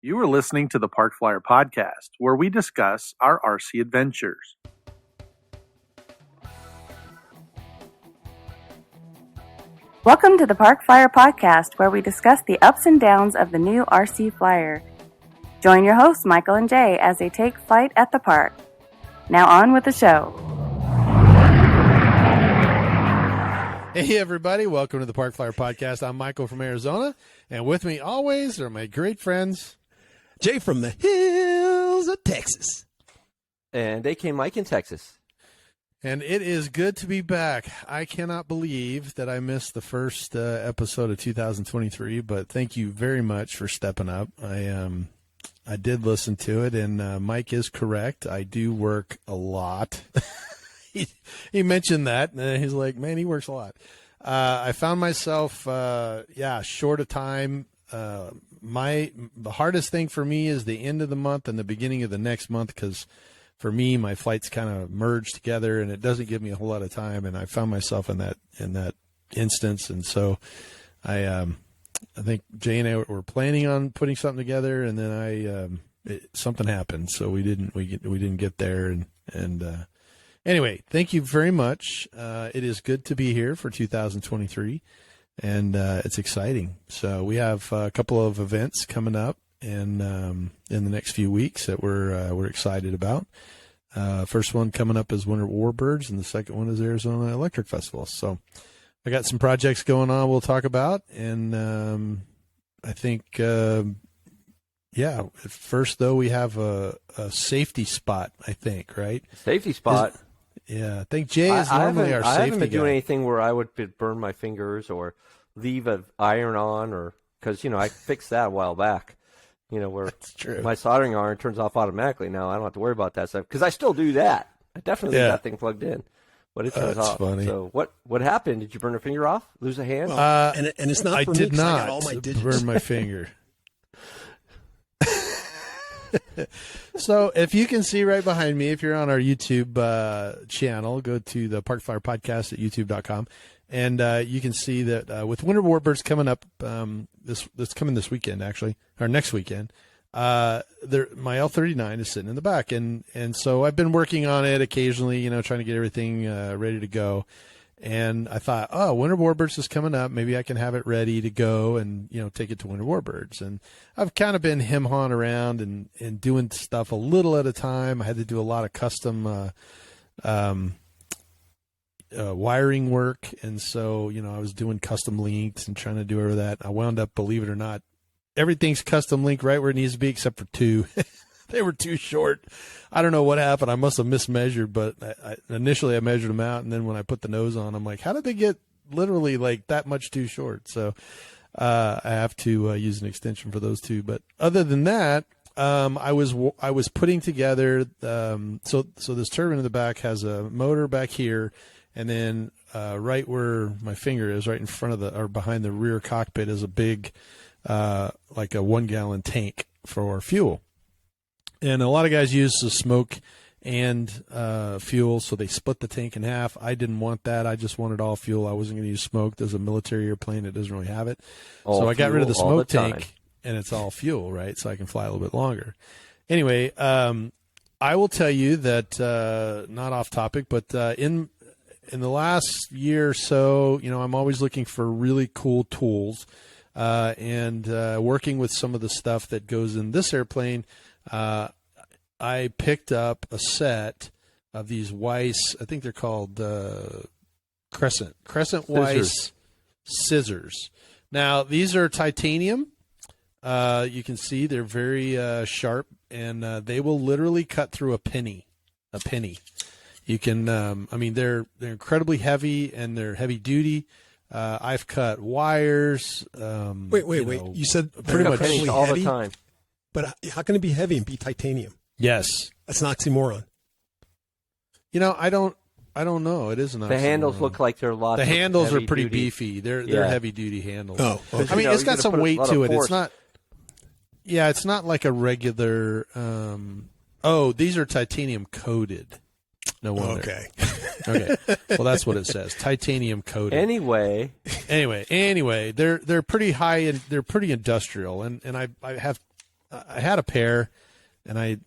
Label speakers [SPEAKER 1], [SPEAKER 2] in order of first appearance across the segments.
[SPEAKER 1] You are listening to the Park Flyer Podcast, where we discuss our RC adventures.
[SPEAKER 2] Welcome to the Park Flyer Podcast, where we discuss the ups and downs of the new RC Flyer. Join your hosts, Michael and Jay, as they take flight at the park. Now on with the show.
[SPEAKER 3] Hey everybody, welcome to the Park Flyer Podcast. I'm Michael from Arizona, and with me always are my great friends,
[SPEAKER 4] Jay from the hills of Texas.
[SPEAKER 5] And AK Mike in Texas.
[SPEAKER 3] and it is good to be back. I cannot believe that I missed the first episode of 2023, but thank you very much for stepping up. I did listen to it, and Mike is correct. I do work a lot. He mentioned that, and he's like, man, he works a lot. I found myself, short of time. The hardest thing for me is the end of the month and the beginning of the next month, because for me, my flights kind of merge together, and it doesn't give me a whole lot of time. And I found myself in that instance, and so I think Jay and I were planning on putting something together, and then something happened, so we didn't get there. And anyway, thank you very much. It is good to be here for 2023. And it's exciting. So we have a couple of events coming up in the next few weeks that we're excited about. First one coming up is Winter Warbirds, and the second one is Arizona Electric Festival. So I got some projects going on we'll talk about, and I think first though we have a safety spot. I think, right?
[SPEAKER 5] Safety spot.
[SPEAKER 3] I think Jay is normally our safety guy.
[SPEAKER 5] I haven't been doing anything where I would burn my fingers or leave an iron on, or because I fixed that a while back. Where my soldering iron turns off automatically now. I don't have to worry about that stuff because I still do that. I definitely got that thing plugged in, but it turns off.
[SPEAKER 3] Funny.
[SPEAKER 5] So what happened? Did you burn a finger off? Lose a hand?
[SPEAKER 4] And it's not.
[SPEAKER 3] I
[SPEAKER 4] for me,
[SPEAKER 3] did not
[SPEAKER 4] I got all my digits.
[SPEAKER 3] burn my finger. So if you can see right behind me, if you're on our YouTube channel, go to the Park Flyer Podcast at youtube.com, and you can see that with Winter Warbirds coming up this coming this weekend, actually, or next weekend, my L39 is sitting in the back, and so I've been working on it occasionally, trying to get everything ready to go. And I thought, Winter Warbirds is coming up. Maybe I can have it ready to go and, take it to Winter Warbirds. And I've kind of been hem-hawing around and doing stuff a little at a time. I had to do a lot of custom wiring work. And so, I was doing custom links and trying to do all that. I wound up, believe it or not, everything's custom linked right where it needs to be except for two. They were too short. I don't know what happened. I must have mismeasured, but initially I measured them out, and then when I put the nose on, I'm like, how did they get literally like that much too short? So I have to use an extension for those two. But other than that, I was putting together. So this turbine in the back has a motor back here, and then right where my finger is, right in front of or behind the rear cockpit, is a big like a 1-gallon tank for fuel. And a lot of guys use the smoke and fuel, so they split the tank in half. I didn't want that. I just wanted all fuel. I wasn't going to use smoke. There's a military airplane that doesn't really have it. So I got rid of the smoke tank, and it's all fuel, right? So I can fly a little bit longer. Anyway, I will tell you that, not off topic, but in the last year or so, I'm always looking for really cool tools and working with some of the stuff that goes in this airplane. I picked up a set of these Weiss, I think they're called Crescent Weiss scissors. Now, these are titanium. You can see they're very sharp, and they will literally cut through a penny. You can, they're incredibly heavy, and they're heavy duty. I've cut wires.
[SPEAKER 4] Wait. You said
[SPEAKER 5] pretty much all the time.
[SPEAKER 4] But how can it be heavy and be titanium?
[SPEAKER 3] Yes.
[SPEAKER 4] That's an oxymoron.
[SPEAKER 3] I don't know. It is an oxymoron.
[SPEAKER 5] The handles look like they're lots.
[SPEAKER 3] The handles are pretty
[SPEAKER 5] duty.
[SPEAKER 3] beefy. They're heavy duty handles.
[SPEAKER 4] Oh, okay.
[SPEAKER 3] It's got some weight to it.
[SPEAKER 5] Force.
[SPEAKER 3] It's not. Yeah, it's not like a regular. These are titanium coated. No wonder.
[SPEAKER 4] Okay.
[SPEAKER 3] Okay. Well, that's what it says. Titanium coated.
[SPEAKER 5] Anyway,
[SPEAKER 3] they're pretty high and they're pretty industrial. And I I had a pair, and I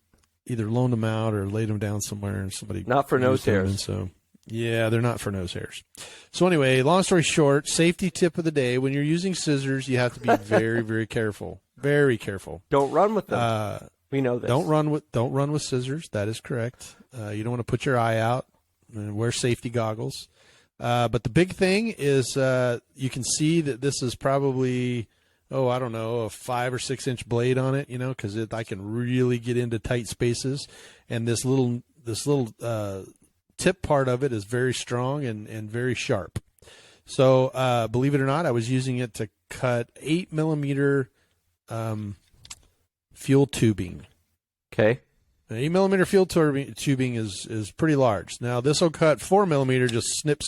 [SPEAKER 3] either loaned them out or laid them down somewhere, and somebody
[SPEAKER 5] not for nose hairs.
[SPEAKER 3] And so yeah, they're not for nose hairs. So anyway, long story short, safety tip of the day: when you're using scissors, you have to be very, very careful. Very careful.
[SPEAKER 5] Don't run with them. We know this.
[SPEAKER 3] Don't run with scissors. That is correct. You don't want to put your eye out. And wear safety goggles. But the big thing is you can see that this is probably, I don't know, a 5 or 6 inch blade on it, because I can really get into tight spaces. And this little tip part of it is very strong and very sharp. So believe it or not, I was using it to cut 8 millimeter fuel tubing.
[SPEAKER 5] Okay.
[SPEAKER 3] 8 millimeter fuel tubing is pretty large. Now this will cut 4 millimeter, just snip.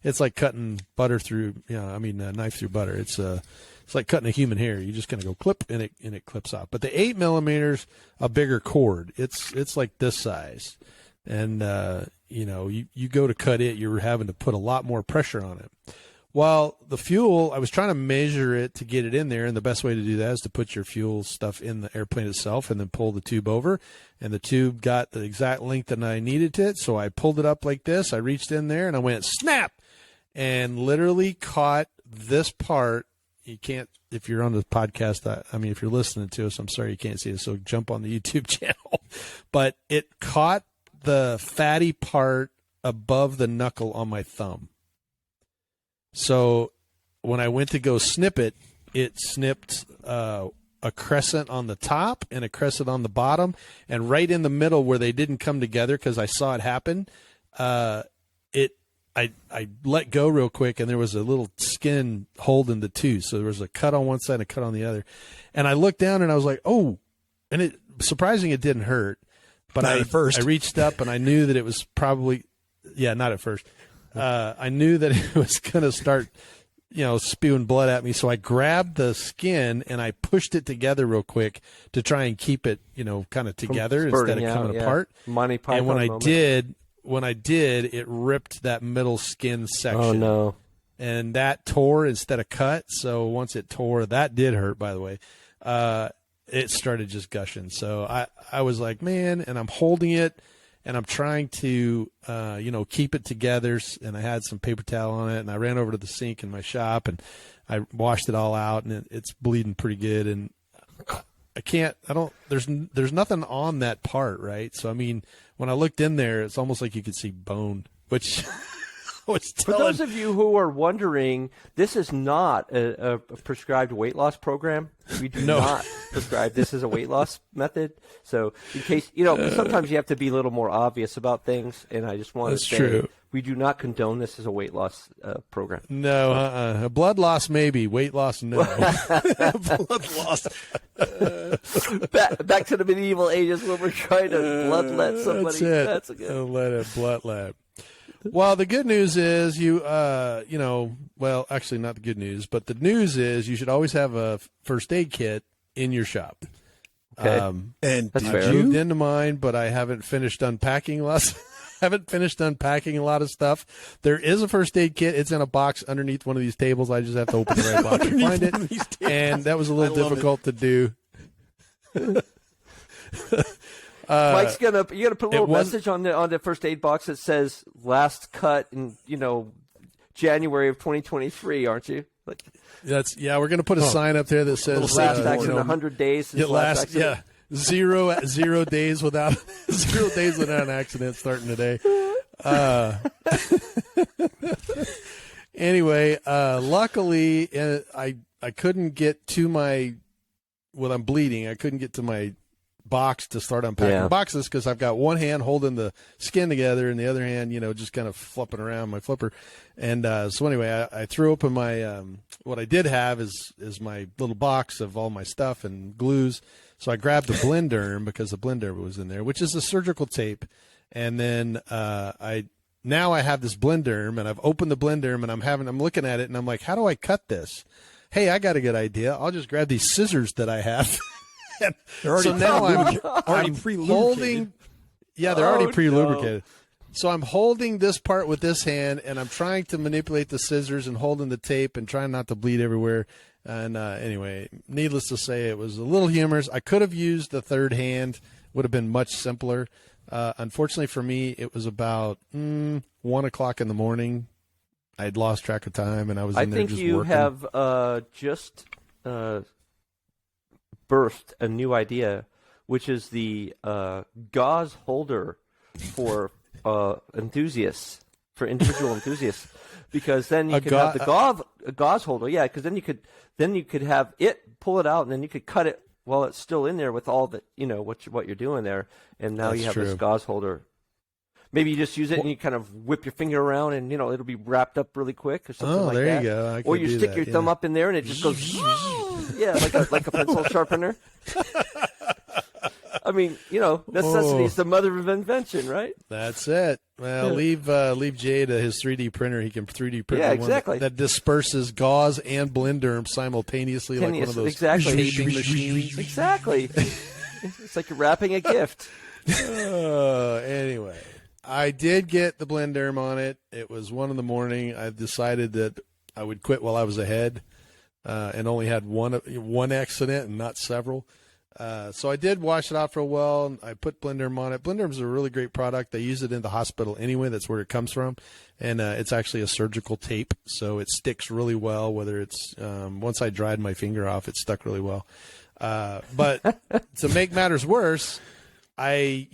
[SPEAKER 3] It's like cutting butter through, knife through butter. It's like cutting a human hair. You just kind of go clip and it clips off. But the 8 millimeters, a bigger cord. It's like this size, and you go to cut it, you're having to put a lot more pressure on it. Well, the fuel, I was trying to measure it to get it in there, and the best way to do that is to put your fuel stuff in the airplane itself and then pull the tube over. And the tube got the exact length that I needed it, so I pulled it up like this. I reached in there, and I went snap, and literally caught this part. You can't, if you're on the podcast, if you're listening to us, I'm sorry you can't see it, so jump on the YouTube channel. But it caught the fatty part above the knuckle on my thumb. So when I went to go snip it, it snipped a crescent on the top and a crescent on the bottom, and right in the middle where they didn't come together because I saw it happen, I let go real quick, and there was a little skin holding the two. So there was a cut on one side and a cut on the other. And I looked down and I was like, oh, and surprising it didn't hurt. But
[SPEAKER 4] not at first.
[SPEAKER 3] I reached up and I knew that it was probably, not at first. I knew that it was going to start, spewing blood at me. So I grabbed the skin and I pushed it together real quick to try and keep it, kind of together instead of coming apart.
[SPEAKER 5] Monty Python
[SPEAKER 3] and when I did, it ripped that middle skin section.
[SPEAKER 5] Oh, no.
[SPEAKER 3] And that tore instead of cut. So once it tore, that did hurt, by the way. It started just gushing. So I was like, man, and I'm holding it. And I'm trying to, keep it together. And I had some paper towel on it. And I ran over to the sink in my shop and I washed it all out. And it's bleeding pretty good. And there's nothing on that part, right? So, when I looked in there, it's almost like you could see bone, which
[SPEAKER 5] For those of you who are wondering, this is not a prescribed weight loss program. We do not prescribe this as a weight loss method. So in case, sometimes you have to be a little more obvious about things, and I just want to say
[SPEAKER 3] true.
[SPEAKER 5] We do not condone this as a weight loss program.
[SPEAKER 3] No, blood loss maybe, weight loss no.
[SPEAKER 4] Blood loss.
[SPEAKER 5] Back to the medieval ages when we're trying to bloodlet somebody.
[SPEAKER 3] That's a good. Let it bloodlet. Well, the good news is actually not the good news, but the news is you should always have a first aid kit in your shop.
[SPEAKER 5] Okay.
[SPEAKER 4] And
[SPEAKER 5] that's
[SPEAKER 3] I
[SPEAKER 5] fair.
[SPEAKER 3] moved into mine, but I haven't finished unpacking a lot of stuff. There is a first aid kit. It's in a box underneath one of these tables. I just have to open the right box to find it. And that was a little difficult to do.
[SPEAKER 5] Mike's you're gonna put a little message on the first aid box that says last cut in January of 2023, aren't you?
[SPEAKER 3] We're gonna put a sign up there that says
[SPEAKER 5] last accident 100 days since last accident.
[SPEAKER 3] zero days without an accident starting today. Anyway, luckily I couldn't get to I'm bleeding. I couldn't get to my box to start unpacking boxes because I've got one hand holding the skin together and the other hand, just kind of flipping around my flipper. And so anyway, I threw open my what I did have is my little box of all my stuff and glues. So I grabbed the Blenderm because the Blenderm was in there, which is a surgical tape. And then I have this Blenderm, and I've opened the Blenderm, and I'm looking at it, and I'm like, how do I cut this? Hey, I got a good idea. I'll just grab these scissors that I have. So now I'm pre-lubricated. They're already pre-lubricated. So I'm holding this part with this hand, and I'm trying to manipulate the scissors and holding the tape and trying not to bleed everywhere. And anyway, needless to say, it was a little humorous. I could have used the third hand; would have been much simpler. Unfortunately for me, it was about 1 o'clock in the morning. I had lost track of time, and I was in there just working.
[SPEAKER 5] I think you have just birthed a new idea, which is the gauze holder for enthusiasts, for individual enthusiasts, because then you could have the gauze holder. Yeah, because then you could have it pull it out, and then you could cut it while it's still in there with all the what you're doing there, and now you have this gauze holder. Maybe you just use it and you kind of whip your finger around, and it'll be wrapped up really quick or something like that.
[SPEAKER 3] There you go.
[SPEAKER 5] Or you stick your thumb up in there and it just goes. Yeah, like a pencil sharpener. I mean, necessity is the mother of invention, right?
[SPEAKER 3] That's it. Well, leave Jay to his 3D printer. He can 3D print
[SPEAKER 5] exactly.
[SPEAKER 3] one that disperses gauze and Blenderm simultaneously, like one of those shaping machines.
[SPEAKER 5] Exactly. It's like you're wrapping a gift.
[SPEAKER 3] Anyway, I did get the Blenderm on it. It was 1 a.m. I decided that I would quit while I was ahead, and only had one accident and not several. So I did wash it out for a while. I put Blenderm on it. Blenderm's a really great product. They use it in the hospital anyway. That's where it comes from. And it's actually a surgical tape, so it sticks really well. Whether it's once I dried my finger off, it stuck really well. But to make matters worse, I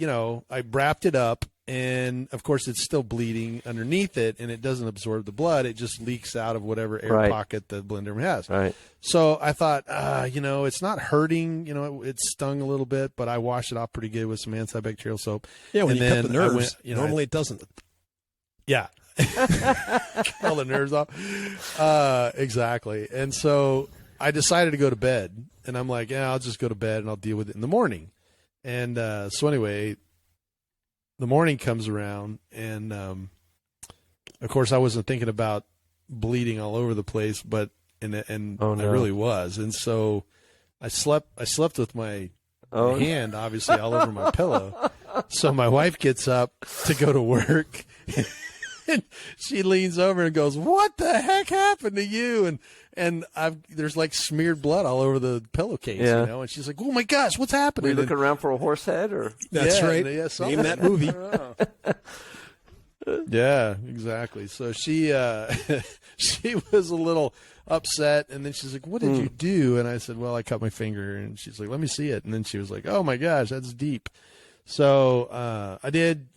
[SPEAKER 3] wrapped it up. And, of course, it's still bleeding underneath it, and it doesn't absorb the blood. It just leaks out of whatever air pocket the Blenderm has.
[SPEAKER 5] Right.
[SPEAKER 3] So I thought, it's not hurting. It stung a little bit, but I washed it off pretty good with some antibacterial soap.
[SPEAKER 4] Yeah, when you cut the nerves, normally it doesn't.
[SPEAKER 3] Yeah. All the nerves off. Exactly. And so I decided to go to bed, and I'm like, I'll just go to bed, and I'll deal with it in the morning. And so anyway, the morning comes around, and of course, I wasn't thinking about bleeding all over the place, but I really was, and so I slept with my hand obviously all over my pillow. So my wife gets up to go to work, and she leans over and goes, "What the heck happened to you?" And there's like smeared blood all over the pillowcase, and she's like, "Oh my gosh, what's happening?"
[SPEAKER 5] Were you looking around for a horse head, or
[SPEAKER 4] that's right?
[SPEAKER 3] Yeah,
[SPEAKER 4] name that movie.
[SPEAKER 3] Yeah, exactly. So she was a little upset, and then she's like, "What did you do?" And I said, "Well, I cut my finger." And she's like, "Let me see it." And then she was like, "Oh my gosh, that's deep." So I did,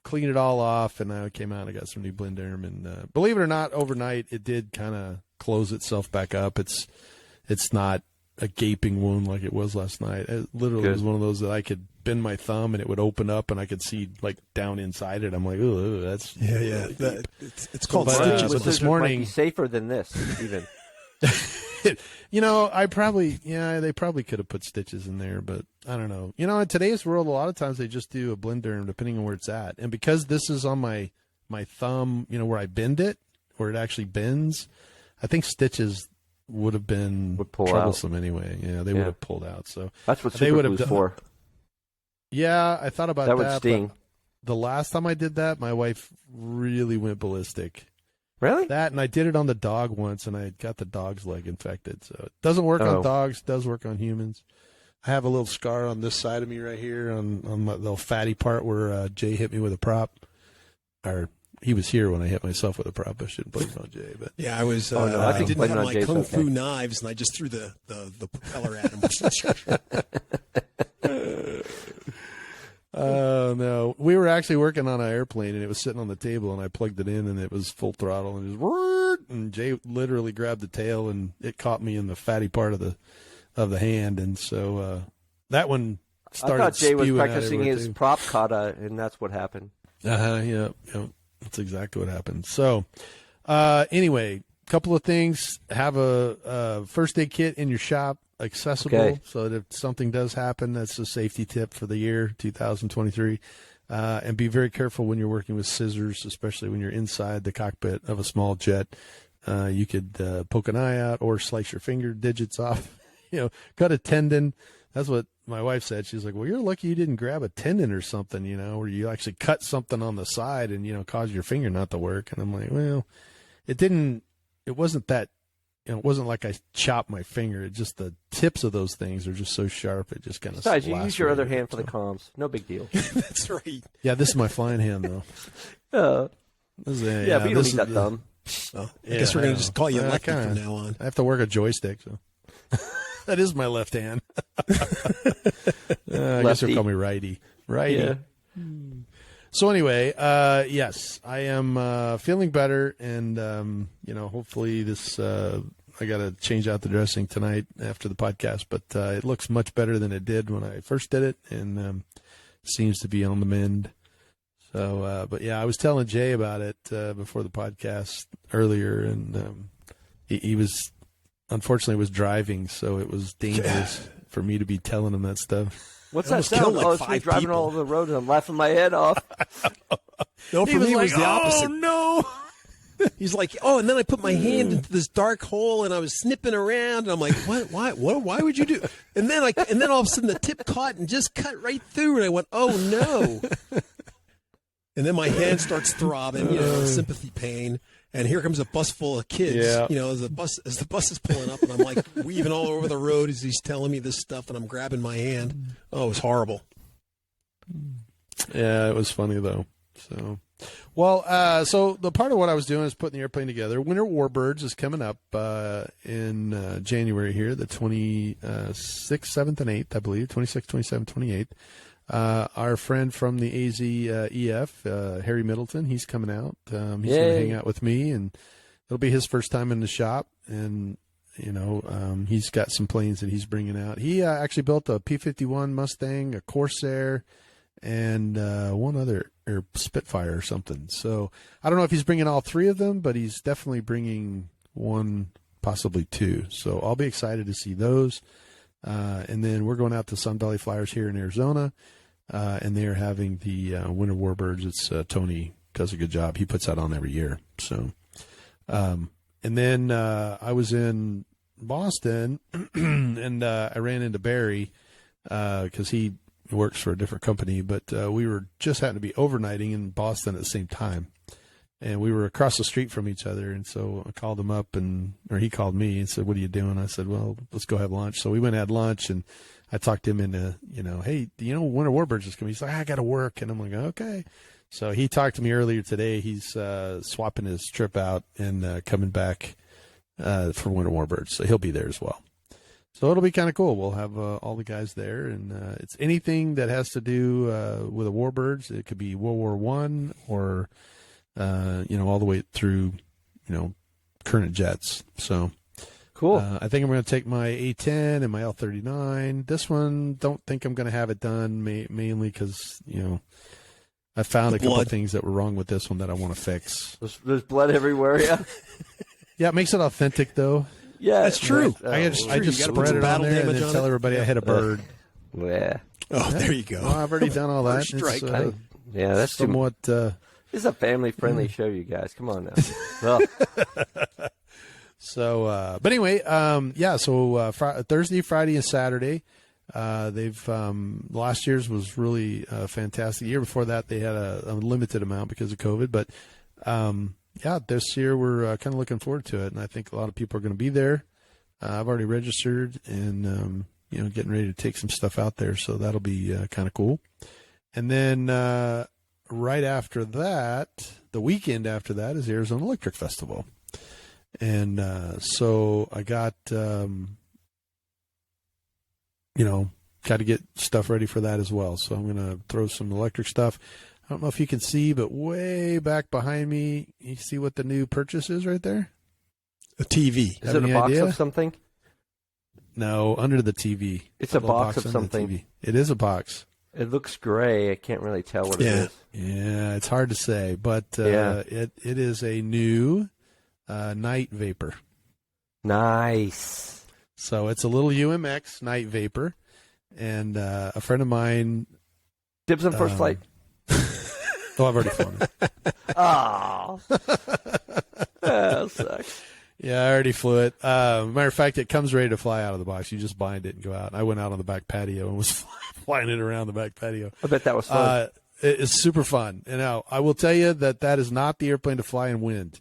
[SPEAKER 3] clean it all off, and I came out and I got some new Blenderm. And believe it or not, overnight it did kind of close itself back up. It's not a gaping wound like it was last night. It literally was one of those that I could bend my thumb and it would open up and I could see like down inside it. I'm like, oh, that's
[SPEAKER 4] yeah. It's called
[SPEAKER 3] stitches. But this morning,
[SPEAKER 5] might be safer than this even.
[SPEAKER 3] they probably could have put stitches in there, but I don't know. In today's world, a lot of times they just do a Blenderm depending on where it's at. And because this is on my thumb, where I bend it, where it actually bends, I think stitches would have been troublesome anyway. Yeah, they would have pulled out. So
[SPEAKER 5] that's what super glue's for.
[SPEAKER 3] Yeah, I thought about that.
[SPEAKER 5] That would sting.
[SPEAKER 3] The last time I did that, my wife really went ballistic.
[SPEAKER 5] Really?
[SPEAKER 3] That, and I did it on the dog once, and I got the dog's leg infected. So it doesn't work on dogs, does work on humans. I have a little scar on this side of me right here on my little fatty part where Jay hit me with a prop. Or he was here when I hit myself with a prop. I shouldn't blame it on Jay. But
[SPEAKER 4] yeah, I was. I didn't have my kung fu knives, and I just threw the propeller at him.
[SPEAKER 3] Oh, no. We were actually working on an airplane, and it was sitting on the table, and I plugged it in, and it was full throttle, and it was, and Jay literally grabbed the tail, and it caught me in the fatty part of the hand, and so that one started.
[SPEAKER 5] I thought Jay was
[SPEAKER 3] spewing
[SPEAKER 5] practicing his prop kata, and that's what happened.
[SPEAKER 3] Yeah, that's exactly what happened. So, anyway, a couple of things. Have a first aid kit in your shop, accessible, so that if something does happen, that's a safety tip for the year 2023. And be very careful when you're working with scissors, especially when you're inside the cockpit of a small jet. You could poke an eye out or slice your finger digits off. Cut a tendon. That's what my wife said. She's like, "Well, you're lucky you didn't grab a tendon or something, where you actually cut something on the side and cause your finger not to work." And I'm like, "Well, it wasn't that it wasn't like I chopped my finger. It just the tips of those things are just so sharp. It just kind of.
[SPEAKER 5] Besides, you use your other hand for the comms. No big deal.
[SPEAKER 4] That's right.
[SPEAKER 3] Yeah, this is my flying hand though.
[SPEAKER 5] But you don't need that thumb.
[SPEAKER 4] Oh, I guess we're gonna just call you lefty from now on.
[SPEAKER 3] I have to work a joystick, so that is my left hand. I guess you'll call me righty. Righty.
[SPEAKER 5] Yeah.
[SPEAKER 3] So anyway, yes, I am feeling better, and hopefully this. I got to change out the dressing tonight after the podcast, but it looks much better than it did when I first did it, and seems to be on the mend. So, but yeah, I was telling Jay about it before the podcast earlier, and he was unfortunately was driving, so it was dangerous for me to be telling him that stuff.
[SPEAKER 5] What's that sound? It's me driving all over the road and I'm laughing my head off.
[SPEAKER 4] No, for me it was the opposite.
[SPEAKER 3] Oh, no.
[SPEAKER 4] He's like, and then I put my hand into this dark hole and I was snipping around and I'm like, what? Why would you do? And then all of a sudden the tip caught and just cut right through and I went, oh no. And then my hand starts throbbing, sympathy pain. And here comes a bus full of kids, as the bus is pulling up, and I'm like weaving all over the road as he's telling me this stuff, and I'm grabbing my hand. Oh, it was horrible.
[SPEAKER 3] Yeah, it was funny though. So, so the part of what I was doing is putting the airplane together. Winter Warbirds is coming up in January here, the 26th, 7th, and 8th, I believe, 26th, 27th, 28th. Our friend from the AZ EF, Harry Middleton, he's coming out. He's going to hang out with me, and it'll be his first time in the shop. And, he's got some planes that he's bringing out. He actually built a P-51 Mustang, a Corsair, and one other, or Spitfire or something. So I don't know if he's bringing all three of them, but he's definitely bringing one, possibly two. So I'll be excited to see those. And then we're going out to Sun Valley Flyers here in Arizona. And they're having the Winter Warbirds. It's Tony does a good job. He puts that on every year. So, and then I was in Boston, and I ran into Barry because he works for a different company. But we were just happened to be overnighting in Boston at the same time, and we were across the street from each other. And so I called him up, or he called me and said, "What are you doing?" I said, "Well, let's go have lunch." So we went and had lunch, and I talked him into, hey, Winter Warbirds is coming. He's like, I got to work. And I'm like, okay. So he talked to me earlier today. He's swapping his trip out and coming back for Winter Warbirds. So he'll be there as well. So it'll be kind of cool. We'll have all the guys there. And it's anything that has to do with the Warbirds. It could be World War I or, all the way through, current jets. So.
[SPEAKER 5] Cool.
[SPEAKER 3] I think I'm going to take my A10 and my L39. This one, don't think I'm going to have it done, mainly because, I found a couple of things that were wrong with this one that I want to fix.
[SPEAKER 5] There's blood everywhere, yeah?
[SPEAKER 3] Yeah, it makes it authentic, though.
[SPEAKER 5] Yeah,
[SPEAKER 4] that's true.
[SPEAKER 3] I just spread it on there and then tell everybody I hit a bird.
[SPEAKER 5] Yeah.
[SPEAKER 4] Oh, there you go.
[SPEAKER 3] Well, I've already done all that.
[SPEAKER 4] Strike.
[SPEAKER 3] That's somewhat...
[SPEAKER 5] This is a family-friendly show, you guys. Come on now. Well.
[SPEAKER 3] So, but anyway, so Thursday, Friday, and Saturday, they've, last year's was really a fantastic. The year before that, they had a limited amount because of COVID, but, this year we're kind of looking forward to it. And I think a lot of people are going to be there. I've already registered and, getting ready to take some stuff out there. So that'll be kind of cool. And then, right after that, the weekend after that is the Arizona Electric Festival. And so I got, got to get stuff ready for that as well. So I'm going to throw some electric stuff. I don't know if you can see, but way back behind me, you see what the new purchase is right there?
[SPEAKER 4] A TV.
[SPEAKER 5] Is it a box of something?
[SPEAKER 3] No, under the TV.
[SPEAKER 5] It's a box of something.
[SPEAKER 3] It is a box.
[SPEAKER 5] It looks gray. I can't really tell what it is.
[SPEAKER 3] Yeah, it's hard to say, but it is a new... night vapor.
[SPEAKER 5] Nice.
[SPEAKER 3] So it's a little UMX night vapor, and a friend of mine.
[SPEAKER 5] Dibs on first flight.
[SPEAKER 3] Oh, I've already flown it.
[SPEAKER 5] Oh. That sucks.
[SPEAKER 3] Yeah, I already flew it. Matter of fact, it comes ready to fly out of the box. You just bind it and go out. I went out on the back patio and was flying it around the back patio.
[SPEAKER 5] I bet that was fun.
[SPEAKER 3] It's super fun. And now I will tell you that is not the airplane to fly in wind.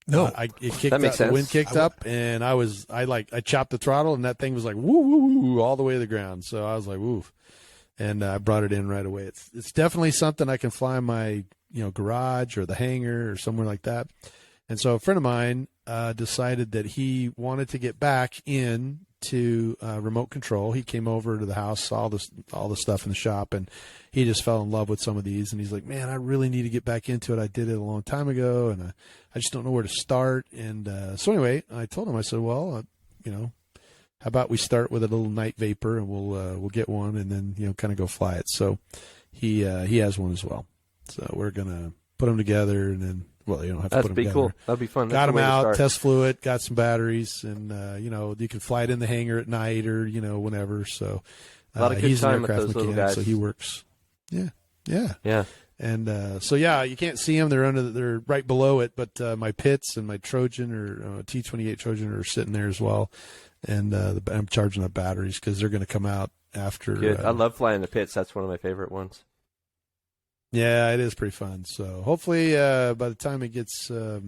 [SPEAKER 4] No.
[SPEAKER 3] It kicked
[SPEAKER 5] That makes
[SPEAKER 3] up, the
[SPEAKER 5] sense.
[SPEAKER 3] wind kicked up, and I chopped the throttle, and that thing was like woo woo woo all the way to the ground. So I was like woof, and I brought it in right away. It's definitely something I can fly in my garage or the hangar or somewhere like that. And so a friend of mine decided that he wanted to get back in to remote control. He came over to the house, saw all the stuff in the shop, and he just fell in love with some of these. And he's like, man, I really need to get back into it. I did it a long time ago, and I just don't know where to start. And so anyway, I told him, I said, well, how about we start with a little night vapor, and we'll get one, and then kind of go fly it. So he has one as well. So we're gonna put them together, and then you don't have to
[SPEAKER 5] That'd
[SPEAKER 3] put them
[SPEAKER 5] be
[SPEAKER 3] together.
[SPEAKER 5] cool. That'd be fun.
[SPEAKER 3] Got
[SPEAKER 5] That's
[SPEAKER 3] them
[SPEAKER 5] the way to
[SPEAKER 3] out,
[SPEAKER 5] start.
[SPEAKER 3] test fluid, got some batteries, and you can fly it in the hangar at night or whenever. So
[SPEAKER 5] A lot of good
[SPEAKER 3] he's an
[SPEAKER 5] time with
[SPEAKER 3] aircraft
[SPEAKER 5] those little
[SPEAKER 3] mechanic,
[SPEAKER 5] guys.
[SPEAKER 3] so he works. Yeah.
[SPEAKER 5] Yeah.
[SPEAKER 3] And so you can't see them. They're right below it, but my pits and my Trojan or T-28 Trojan are sitting there as well. And I'm charging up batteries because they're going to come out after.
[SPEAKER 5] Good. I love flying the pits. That's one of my favorite ones.
[SPEAKER 3] Yeah, it is pretty fun. So hopefully by the time it gets, a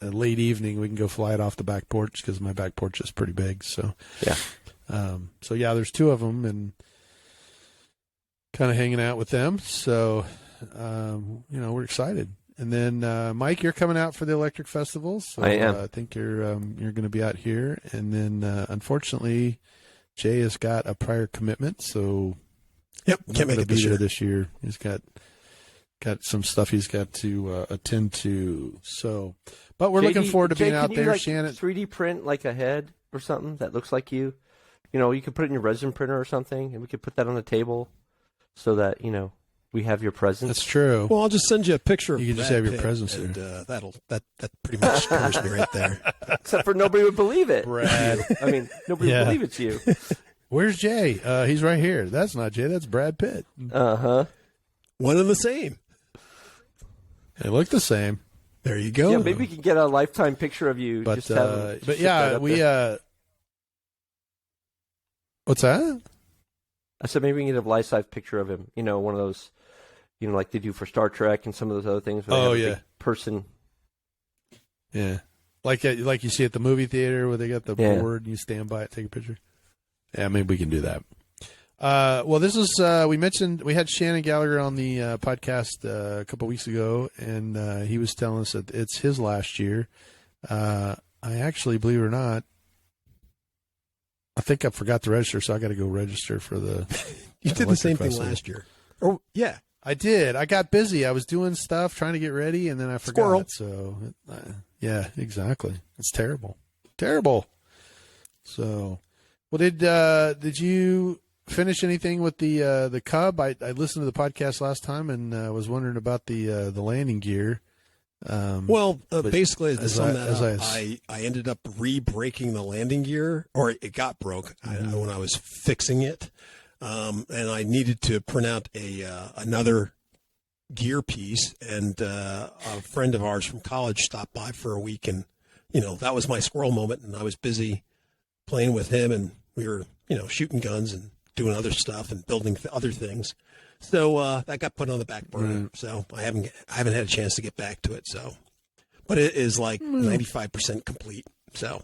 [SPEAKER 3] late evening, we can go fly it off the back porch because my back porch is pretty big. So
[SPEAKER 5] yeah.
[SPEAKER 3] There's two of them and kind of hanging out with them. So, we're excited. And then Mike, you're coming out for the Electric Festival. So
[SPEAKER 5] I am.
[SPEAKER 3] I think you're going to be out here. And then unfortunately, Jay has got a prior commitment, so
[SPEAKER 4] Yep, can't make it
[SPEAKER 3] be
[SPEAKER 4] this
[SPEAKER 3] there
[SPEAKER 4] year.
[SPEAKER 3] this year. He's got some stuff he's got to attend to. So, but we're looking forward to being out there, Shannon.
[SPEAKER 5] 3D print like a head or something that looks like you. You could put it in your resin printer or something, and we could put that on the table so that we have your presence.
[SPEAKER 3] That's true.
[SPEAKER 4] Well, I'll just send you a picture of
[SPEAKER 3] You can just
[SPEAKER 4] Brad
[SPEAKER 3] have your
[SPEAKER 4] Pitt,
[SPEAKER 3] presence
[SPEAKER 4] and
[SPEAKER 3] there.
[SPEAKER 4] that pretty much covers me right there.
[SPEAKER 5] Except for nobody would believe it.
[SPEAKER 3] Brad.
[SPEAKER 5] I mean, nobody would believe it's you.
[SPEAKER 3] Where's Jay? He's right here. That's not Jay. That's Brad Pitt.
[SPEAKER 5] Uh-huh.
[SPEAKER 4] One and the same.
[SPEAKER 3] They look the same.
[SPEAKER 4] There you go.
[SPEAKER 5] Yeah, maybe we can get a lifetime picture of you.
[SPEAKER 3] But
[SPEAKER 5] just have them
[SPEAKER 3] but
[SPEAKER 5] stick
[SPEAKER 3] yeah,
[SPEAKER 5] that up
[SPEAKER 3] we
[SPEAKER 5] there.
[SPEAKER 3] what's that?
[SPEAKER 5] I said maybe we can get a life-size picture of him. One of those, like they do for Star Trek and some of those other things. Where they have a big person.
[SPEAKER 3] Yeah. Like you see at the movie theater where they got the board and you stand by it, take a picture. Yeah, maybe we can do that. Well, this is we mentioned we had Shannon Gallagher on the podcast a couple weeks ago, and he was telling us that it's his last year. I actually, believe it or not, I think I forgot to register, so I got to go register for the.
[SPEAKER 4] You did the same thing last year. Oh yeah,
[SPEAKER 3] I did. I got busy. I was doing stuff, trying to get ready, and then I forgot.
[SPEAKER 4] Squirrel.
[SPEAKER 3] So, yeah, exactly. It's terrible. Terrible. So, well, did you finish anything with the Cub? I listened to the podcast last time and was wondering about the landing gear.
[SPEAKER 4] Basically, to sum that
[SPEAKER 3] as
[SPEAKER 4] up, I ended up re-breaking the landing gear, or it got broke when I was fixing it, and I needed to print out another gear piece. And a friend of ours from college stopped by for a week, and that was my squirrel moment. And I was busy playing with him, and we were shooting guns and doing other stuff and building other things. So that got put on the back burner. So I haven't had a chance to get back to it. So, but it is like 95% complete. So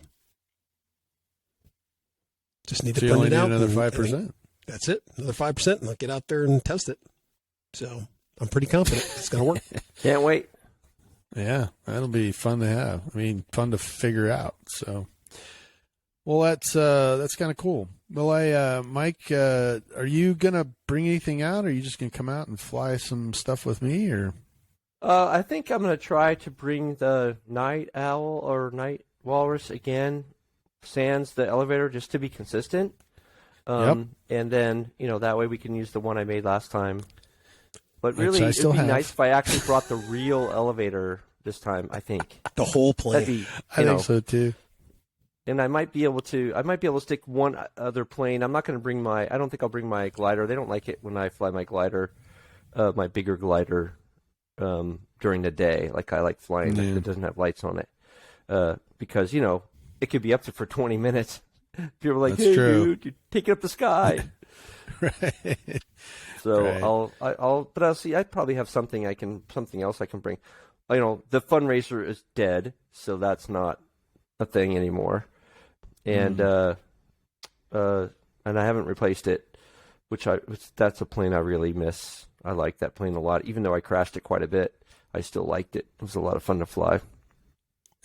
[SPEAKER 4] just need to
[SPEAKER 3] you
[SPEAKER 4] print
[SPEAKER 3] only
[SPEAKER 4] it
[SPEAKER 3] need
[SPEAKER 4] out.
[SPEAKER 3] another
[SPEAKER 4] and
[SPEAKER 3] 5%.
[SPEAKER 4] That's it. Another 5%, and I'll get out there and test it. So I'm pretty confident it's going to work.
[SPEAKER 5] Can't wait.
[SPEAKER 3] Yeah, that'll be fun to have. I mean, fun to figure out. So, well, that's kind of cool. Well, Mike, are you gonna bring anything out, or are you just gonna come out and fly some stuff with me, or?
[SPEAKER 5] I think I'm gonna try to bring the night owl or night walrus again, sans the elevator, just to be consistent. And then that way we can use the one I made last time. But really, it'd be nice if I actually brought the real elevator this time. I think
[SPEAKER 4] the whole plane.
[SPEAKER 3] I think so too.
[SPEAKER 5] And I might be able to stick one other plane. I'm not going to bring I don't think I'll bring my glider. They don't like it when I fly my glider, my bigger glider, during the day. Like I like flying that doesn't have lights on it, because it could be up to for 20 minutes. People are like, "Hey, dude, you're taking up the sky."
[SPEAKER 3] Right.
[SPEAKER 5] So right. I'll see. I probably have something else I can bring. the fundraiser is dead, so that's not a thing anymore. And and I haven't replaced it, which that's a plane I really miss. I like that plane a lot, even though I crashed it quite a bit. I still liked it. It was a lot of fun to fly.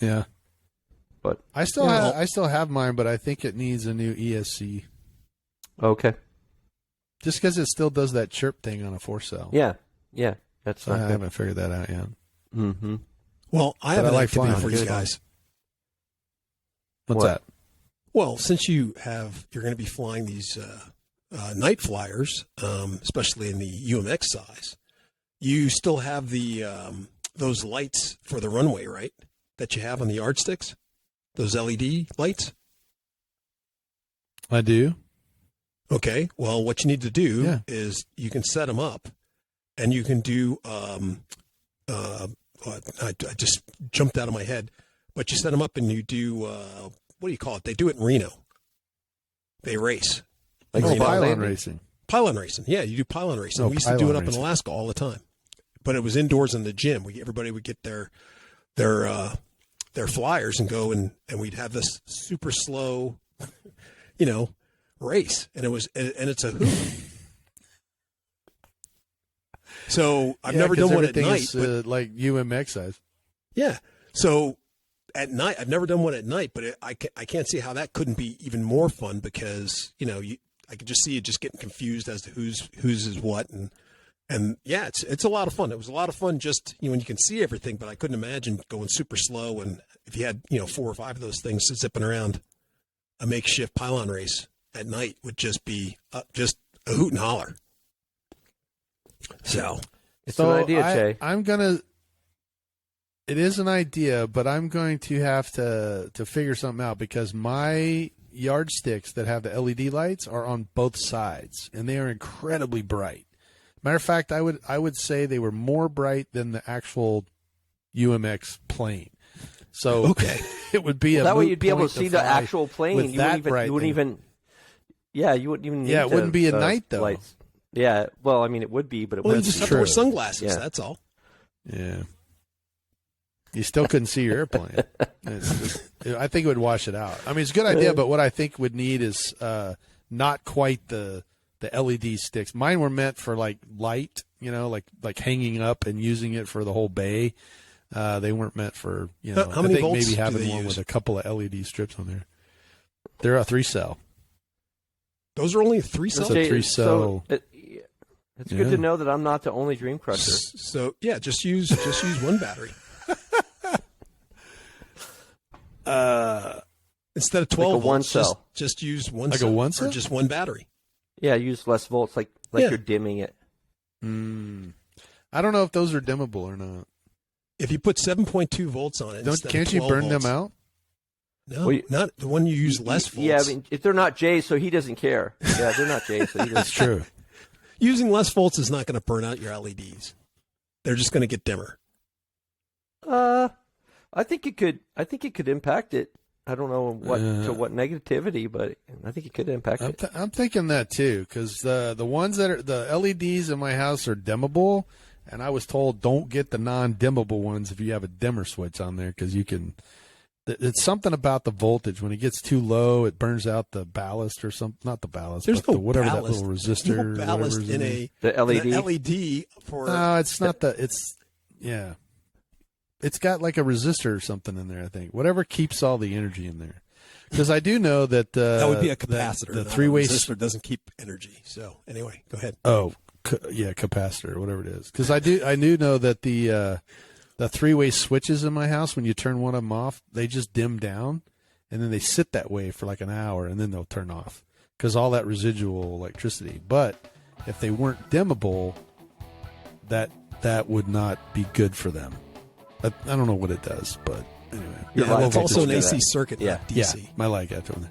[SPEAKER 3] Yeah,
[SPEAKER 5] but
[SPEAKER 3] I still have mine, but I think it needs a new ESC.
[SPEAKER 5] Okay.
[SPEAKER 3] Just because it still does that chirp thing on a 4-cell.
[SPEAKER 5] Yeah. That's
[SPEAKER 3] I haven't figured that out yet.
[SPEAKER 5] Mm-hmm.
[SPEAKER 4] Well, I have an
[SPEAKER 3] like
[SPEAKER 4] activity
[SPEAKER 3] flying.
[SPEAKER 4] for you guys.
[SPEAKER 3] What's that?
[SPEAKER 4] Well, since you're going to be flying these night flyers, especially in the UMX size, you still have the those lights for the runway, right? That you have on the yardsticks, those LED lights.
[SPEAKER 3] I do.
[SPEAKER 4] Okay. Well, what you need to do is you can set them up, and you can do. I just jumped out of my head, but you set them up and you do. What do you call it? They do it in Reno. They race.
[SPEAKER 3] Like pylon racing.
[SPEAKER 4] Pylon racing. Yeah, you do pylon racing. We used to do it up in Alaska all the time, but it was indoors in the gym. Everybody would get their flyers and go and we'd have this super slow, race, and it's a hoot. So I've never done one at night,
[SPEAKER 3] but like UMX size.
[SPEAKER 4] Yeah. So at night, I've never done one at night, but I can't see how that couldn't be even more fun because I could just see it just getting confused as to whose is what, and yeah, it's a lot of fun. It was a lot of fun just when you can see everything, but I couldn't imagine going super slow, and if you had 4 or 5 of those things zipping around, a makeshift pylon race at night would just be just a hoot and holler. So
[SPEAKER 5] it's an idea, Jay.
[SPEAKER 3] It is an idea, but I'm going to have to figure something out because my yardsticks that have the LED lights are on both sides, and they are incredibly bright. Matter of fact, I would say they were more bright than the actual UMX plane. So
[SPEAKER 4] okay,
[SPEAKER 3] it would be
[SPEAKER 5] that way you'd be able to see the actual plane. You wouldn't even it
[SPEAKER 3] wouldn't be at night though.
[SPEAKER 5] Lights. Yeah, well, I mean, it would be, but it wouldn't.
[SPEAKER 4] You just have to wear sunglasses. Yeah. That's all.
[SPEAKER 3] Yeah. You still couldn't see your airplane. I think it would wash it out. I mean, it's a good idea, but what I think would need is not quite the LED sticks. Mine were meant for like light, like hanging up and using it for the whole bay. They weren't meant for
[SPEAKER 4] How many volts
[SPEAKER 3] maybe having one
[SPEAKER 4] use?
[SPEAKER 3] with a couple of LED strips on there. They're a 3-cell.
[SPEAKER 4] Those are only a 3-cell.
[SPEAKER 3] It's a 3-cell.
[SPEAKER 5] It's good to know that I'm not the only dream crusher.
[SPEAKER 4] So yeah, just use one battery. Instead of 12
[SPEAKER 5] like a
[SPEAKER 4] volts,
[SPEAKER 5] 1-cell.
[SPEAKER 4] just use one
[SPEAKER 3] like
[SPEAKER 4] cell,
[SPEAKER 3] a 1-cell?
[SPEAKER 4] or just one battery.
[SPEAKER 5] Yeah, use less volts, like you're dimming it.
[SPEAKER 3] I don't know if those are dimmable or not.
[SPEAKER 4] If you put 7.2 volts on it,
[SPEAKER 3] Can't you burn them out?
[SPEAKER 4] No, not the one you use less volts.
[SPEAKER 5] Yeah, I mean, if they're not Jay, so he doesn't care. Yeah, they're not Jay, so he doesn't.
[SPEAKER 3] That's true.
[SPEAKER 4] Using less volts is not going to burn out your LEDs. They're just going to get dimmer.
[SPEAKER 5] I think it could impact it. I don't know what negativity, but I think it could impact it.
[SPEAKER 3] I'm thinking that too, because the ones that are the LEDs in my house are dimmable, and I was told don't get the non-dimmable ones if you have a dimmer switch on there, because you can. It's something about the voltage. When it gets too low, it burns out the ballast or something. Not the ballast,
[SPEAKER 4] There's
[SPEAKER 3] but
[SPEAKER 4] no
[SPEAKER 3] whatever
[SPEAKER 4] ballast.
[SPEAKER 3] that little resistor.
[SPEAKER 4] No ballast in
[SPEAKER 5] the LED.
[SPEAKER 4] An LED for.
[SPEAKER 3] No, it's not the. It's yeah. It's got like a resistor or something in there. I think whatever keeps all the energy in there. Because I do know that
[SPEAKER 4] that would be a capacitor.
[SPEAKER 3] The three-way
[SPEAKER 4] resistor doesn't keep energy. So anyway, go ahead.
[SPEAKER 3] Oh, capacitor, whatever it is. Because I do know that the three-way switches in my house, when you turn one of them off, they just dim down, and then they sit that way for like an hour, and then they'll turn off because all that residual electricity. But if they weren't dimmable, that would not be good for them. I don't know what it does, but anyway.
[SPEAKER 4] Yeah, it's also an AC circuit, not DC.
[SPEAKER 3] Yeah, my light got to there.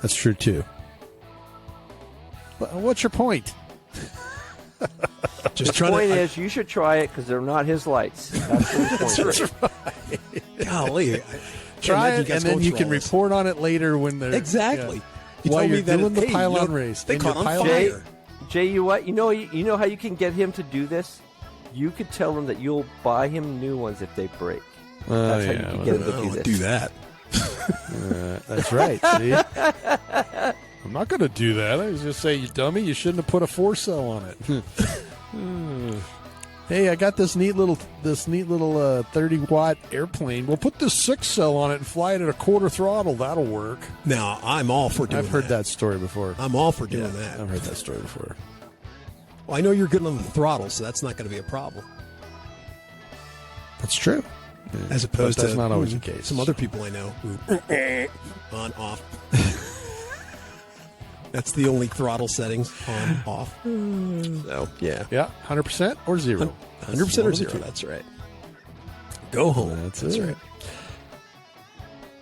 [SPEAKER 3] That's true too. What's your point?
[SPEAKER 5] The point is, you should try it because they're not his lights. That's the point.
[SPEAKER 4] Right. Golly,
[SPEAKER 3] try it, and then you can report on it later when they're
[SPEAKER 4] exactly.
[SPEAKER 3] Yeah. While you're doing the pylon race,
[SPEAKER 4] they caught on
[SPEAKER 5] fire. Jay, you know how you can get him to do this? you could tell them that you'll buy him new ones if they break. That's how you can get him to do this.
[SPEAKER 4] Do that.
[SPEAKER 3] That's right. See? I'm not going to do that. I was just say, you dummy, you shouldn't have put a 4-cell on it. Hey, I got this neat little 30-watt airplane. We'll put this 6-cell on it and fly it at a quarter throttle. That'll work.
[SPEAKER 4] Now, I'm all for doing that.
[SPEAKER 3] I've heard that story before.
[SPEAKER 4] I'm all for doing that.
[SPEAKER 3] I've heard that story before.
[SPEAKER 4] Well, I know you're good on the throttle, so that's not going to be a problem.
[SPEAKER 3] That's true. Yeah.
[SPEAKER 4] As opposed
[SPEAKER 3] but that's
[SPEAKER 4] to
[SPEAKER 3] not always the case.
[SPEAKER 4] Some other people I know who on, off. That's the only throttle settings, on, off. So, yeah.
[SPEAKER 3] Yeah, 100% or 0.
[SPEAKER 4] 100% or 0, that's right. Go home.
[SPEAKER 3] That's
[SPEAKER 4] it.
[SPEAKER 3] right.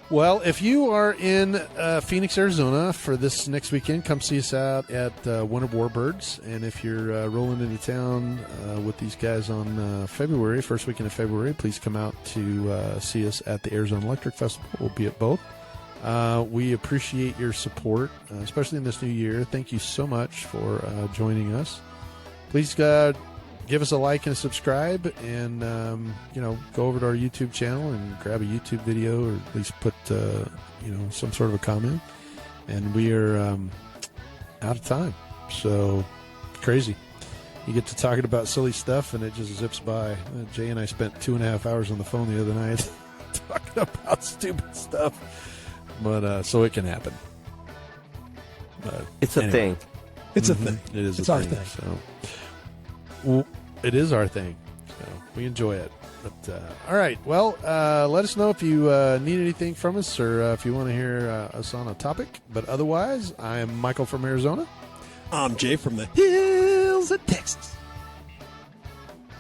[SPEAKER 3] Well, if you are in Phoenix, Arizona for this next weekend, come see us out at Winter Warbirds. And if you're rolling into town with these guys on February, first weekend of February, please come out to see us at the Arizona Electric Festival. We'll be at both. We appreciate your support, especially in this new year. Thank you so much for joining us. Please give us a like and a subscribe, and go over to our YouTube channel and grab a YouTube video, or at least put some sort of a comment. And we are out of time, so crazy. You get to talking about silly stuff, and it just zips by. Jay and I spent 2.5 hours on the phone the other night talking about stupid stuff. But so it can happen. But
[SPEAKER 5] it's a thing.
[SPEAKER 4] It's a thing.
[SPEAKER 3] It is.
[SPEAKER 4] It's our thing.
[SPEAKER 3] So, well, it is our thing. So we enjoy it. But all right. Well, let us know if you need anything from us, or if you want to hear us on a topic. But otherwise, I am Michael from Arizona.
[SPEAKER 4] I'm Jay from the hills of Texas.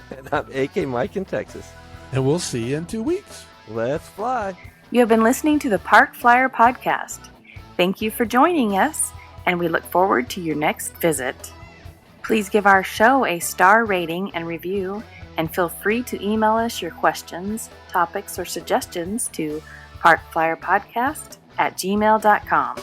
[SPEAKER 5] And I'm AK Mike in Texas.
[SPEAKER 3] And we'll see you in 2 weeks.
[SPEAKER 5] Let's fly.
[SPEAKER 2] You have been listening to the Park Flyer Podcast. Thank you for joining us, and we look forward to your next visit. Please give our show a star rating and review, and feel free to email us your questions, topics, or suggestions to parkflyerpodcast@gmail.com.